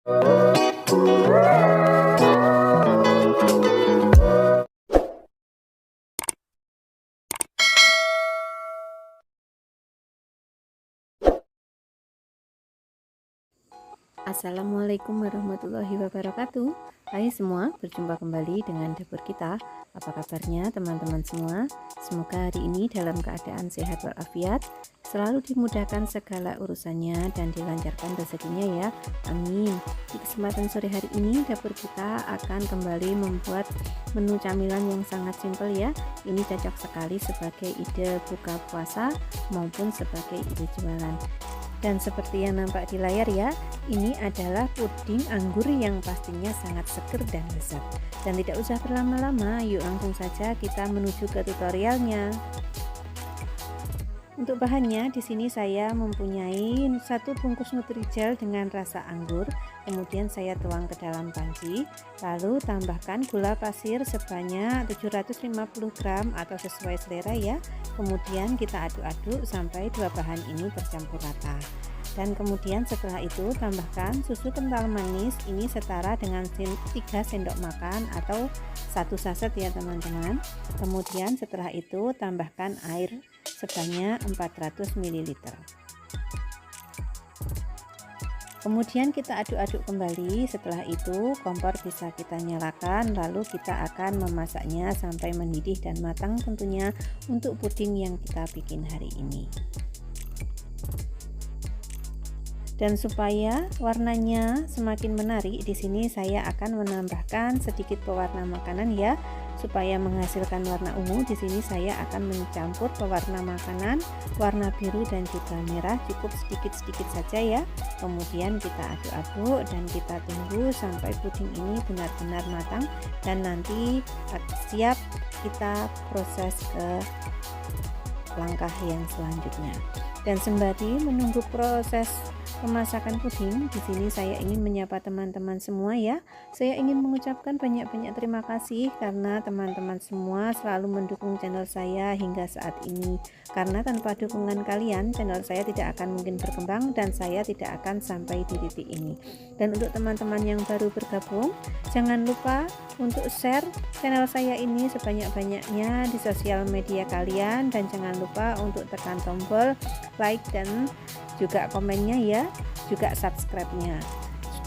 Assalamualaikum warahmatullahi wabarakatuh. Hai semua, berjumpa kembali dengan dapur kita. Apa kabarnya teman-teman semua? Semoga hari ini dalam keadaan sehat walafiat, selalu dimudahkan segala urusannya dan dilancarkan rezekinya ya. Amin. Di kesempatan sore hari ini dapur kita akan kembali membuat menu camilan yang sangat simpel ya. Ini cocok sekali sebagai ide buka puasa maupun sebagai ide jualan. Dan seperti yang nampak di layar ya, ini adalah puding anggur yang pastinya sangat seger dan lezat. Dan tidak usah berlama-lama, yuk langsung saja kita menuju ke tutorialnya. Untuk bahannya di sini saya mempunyai 1 bungkus Nutrijel dengan rasa anggur, kemudian saya tuang ke dalam panci, lalu tambahkan gula pasir sebanyak 750 gram atau sesuai selera ya. Kemudian kita aduk-aduk sampai dua bahan ini bercampur rata. Dan kemudian setelah itu tambahkan susu kental manis, ini setara dengan 3 sendok makan atau 1 saset ya teman-teman. Kemudian setelah itu tambahkan air sebanyak 400 ml. Kemudian kita aduk-aduk kembali. Setelah itu kompor bisa kita nyalakan, lalu kita akan memasaknya sampai mendidih dan matang tentunya untuk puding yang kita bikin hari ini. Dan supaya warnanya semakin menarik, di sini saya akan menambahkan sedikit pewarna makanan ya, supaya menghasilkan warna ungu. Di sini saya akan mencampur pewarna makanan warna biru dan juga merah, cukup sedikit-sedikit saja ya. Kemudian kita aduk-aduk dan kita tunggu sampai puding ini benar-benar matang dan nanti siap kita proses ke langkah yang selanjutnya. Dan sembari menunggu proses pemasakan puding, di sini saya ingin menyapa teman-teman semua ya. Saya ingin mengucapkan banyak-banyak terima kasih karena teman-teman semua selalu mendukung channel saya hingga saat ini. Karena tanpa dukungan kalian, channel saya tidak akan mungkin berkembang dan saya tidak akan sampai di titik ini. Dan untuk teman-teman yang baru bergabung, jangan lupa untuk share channel saya ini sebanyak-banyaknya di sosial media kalian, dan jangan lupa untuk tekan tombol like dan juga komennya ya, juga subscribe-nya.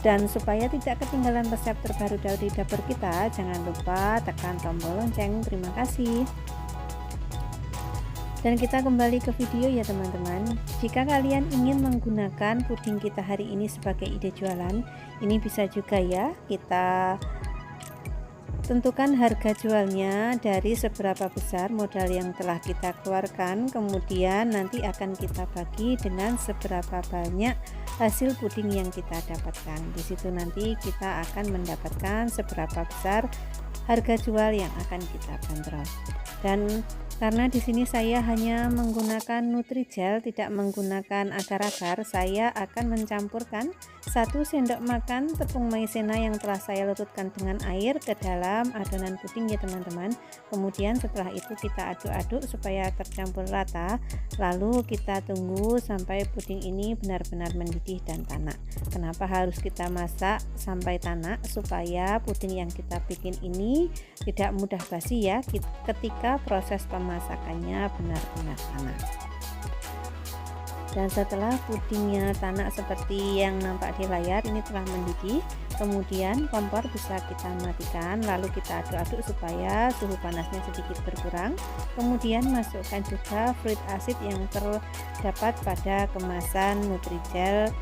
Dan supaya tidak ketinggalan resep terbaru dari dapur kita, jangan lupa tekan tombol lonceng. Terima kasih. Dan kita kembali ke video ya teman-teman. Jika kalian ingin menggunakan puding kita hari ini sebagai ide jualan, ini bisa juga ya, kita tentukan harga jualnya dari seberapa besar modal yang telah kita keluarkan, kemudian nanti akan kita bagi dengan seberapa banyak hasil puding yang kita dapatkan. Di situ nanti kita akan mendapatkan seberapa besar harga jual yang akan kita bandrol. Dan karena di sini saya hanya menggunakan Nutrijel, tidak menggunakan agar-agar, saya akan mencampurkan 1 sendok makan tepung maizena yang telah saya larutkan dengan air ke dalam adonan puding ya teman-teman. Kemudian setelah itu kita aduk-aduk supaya tercampur rata, lalu kita tunggu sampai puding ini benar-benar mendidih dan tanak. Kenapa harus kita masak sampai tanak? Supaya puding yang kita bikin ini tidak mudah basi ya ketika proses pemasakannya benar-benar tanak. Dan setelah pudingnya tanak seperti yang nampak di layar, ini telah mendidih, kemudian kompor bisa kita matikan, lalu kita aduk-aduk supaya suhu panasnya sedikit berkurang. Kemudian masukkan juga fruit acid yang terdapat pada kemasan Nutrijel.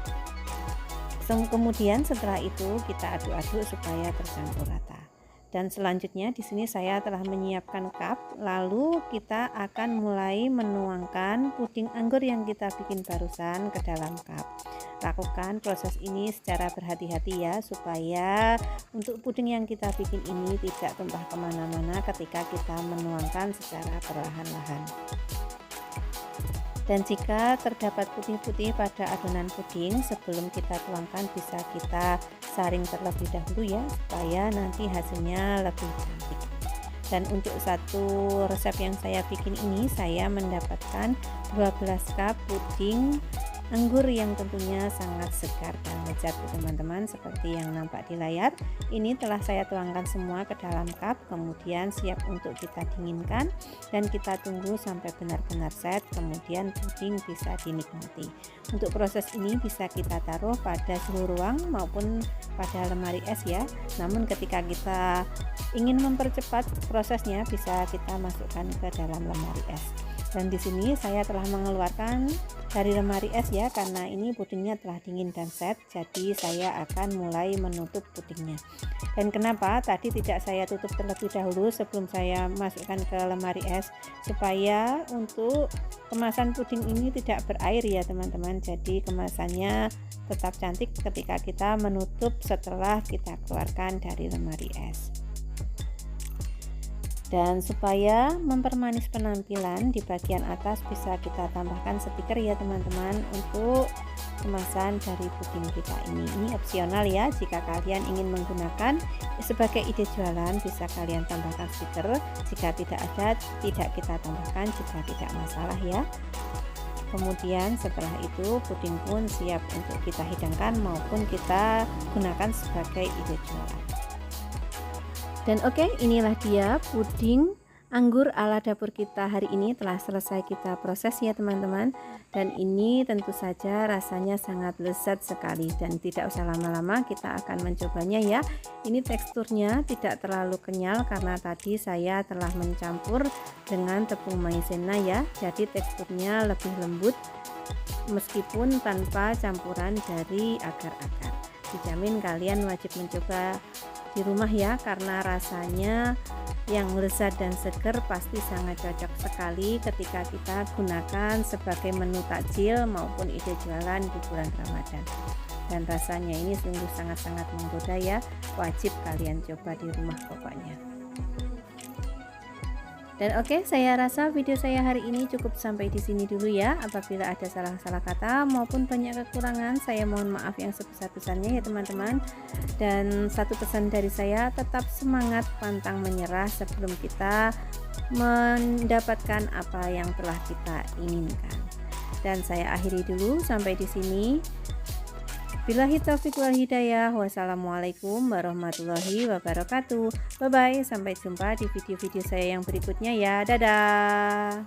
Kemudian setelah itu kita aduk-aduk supaya tercampur rata. Dan selanjutnya di sini saya telah menyiapkan cup, lalu kita akan mulai menuangkan puding anggur yang kita bikin barusan ke dalam cup. Lakukan proses ini secara berhati-hati ya, supaya untuk puding yang kita bikin ini tidak tumpah kemana-mana ketika kita menuangkan secara perlahan-lahan. Dan jika terdapat putih-putih pada adonan puding, sebelum kita tuangkan bisa kita saring terlebih dahulu ya, supaya nanti hasilnya lebih cantik. Dan untuk satu resep yang saya bikin ini, saya mendapatkan 12 cup puding anggur yang tentunya sangat segar dan lezat teman-teman. Seperti yang nampak di layar, ini telah saya tuangkan semua ke dalam cup, kemudian siap untuk kita dinginkan dan kita tunggu sampai benar-benar set, kemudian puding bisa dinikmati. Untuk proses ini bisa kita taruh pada suhu ruang maupun pada lemari es ya. Namun ketika kita ingin mempercepat prosesnya, bisa kita masukkan ke dalam lemari es. Dan di sini saya telah mengeluarkan dari lemari es ya, karena ini pudingnya telah dingin dan set, jadi saya akan mulai menutup pudingnya. Dan kenapa tadi tidak saya tutup terlebih dahulu sebelum saya masukkan ke lemari es, supaya untuk kemasan puding ini tidak berair ya teman-teman. Jadi kemasannya tetap cantik ketika kita menutup setelah kita keluarkan dari lemari es. Dan supaya mempermanis penampilan, di bagian atas bisa kita tambahkan stiker ya teman-teman untuk kemasan dari puding kita ini. Ini opsional ya, jika kalian ingin menggunakan sebagai ide jualan bisa kalian tambahkan stiker. Jika tidak ada, tidak kita tambahkan juga tidak masalah ya. Kemudian setelah itu puding pun siap untuk kita hidangkan maupun kita gunakan sebagai ide jualan. Dan oke, inilah dia puding anggur ala dapur kita hari ini telah selesai kita proses ya teman-teman. Dan ini tentu saja rasanya sangat lezat sekali, dan tidak usah lama-lama kita akan mencobanya ya. Ini teksturnya tidak terlalu kenyal karena tadi saya telah mencampur dengan tepung maizena ya. Jadi teksturnya lebih lembut meskipun tanpa campuran dari agar-agar. Dijamin kalian wajib mencoba di rumah ya, karena rasanya yang lezat dan seger pasti sangat cocok sekali ketika kita gunakan sebagai menu takjil maupun ide jualan di bulan Ramadan. Dan rasanya ini sungguh sangat-sangat menggoda ya, wajib kalian coba di rumah pokoknya. Dan oke, saya rasa video saya hari ini cukup sampai di sini dulu ya. Apabila ada salah-salah kata maupun banyak kekurangan, saya mohon maaf yang sebesar-besarnya ya teman-teman. Dan satu pesan dari saya, tetap semangat, pantang menyerah sebelum kita mendapatkan apa yang telah kita inginkan. Dan saya akhiri dulu sampai di sini. Billahi taufiq wal hidayah. Wassalamualaikum warahmatullahi wabarakatuh. Bye bye, sampai jumpa di video-video saya yang berikutnya ya. Dadah.